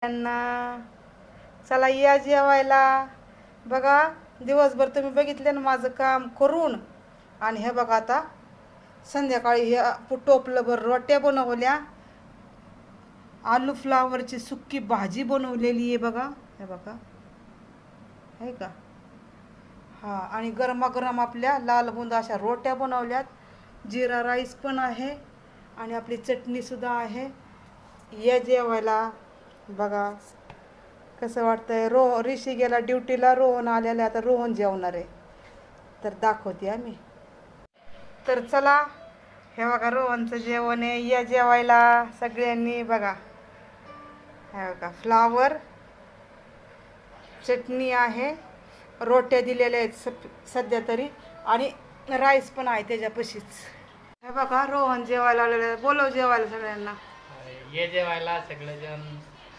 त्यांना चला या जेवायला. बघा दिवसभर तुम्ही बघितले ना माझं काम करून, आणि हे बघा आता संध्याकाळी हे टोपलंभर रोट्या बनवल्या, आलू फ्लावरची सुक्की भाजी बनवलेली आहे बघा. हे बघा आहे का. हां, आणि गरमागरम आपल्या लाल बुंद अशा रोट्या बनवल्यात, जिरा राईस पण आहे आणि आपली चटणीसुद्धा आहे. या जेवायला. बघा कसं वाटतंय. ऋषी गेला ड्युटीला, रोहन आलेला, आता रोहन जेवणार आहे तर दाखवते आम्ही. तर चला हे बघा रोहनचं जेवण आहे, या जेवायला सगळ्यांनी. बघा हे बघा फ्लावर चटणी आहे, रोट्या दिलेल्या आहेत सध्या तरी, आणि राईस पण आहे त्याच्यापाशीच. हे बघा रोहन जेवायला आलेलं आहे. बोलव जेवायला सगळ्यांना. ये जेवायला सगळेजण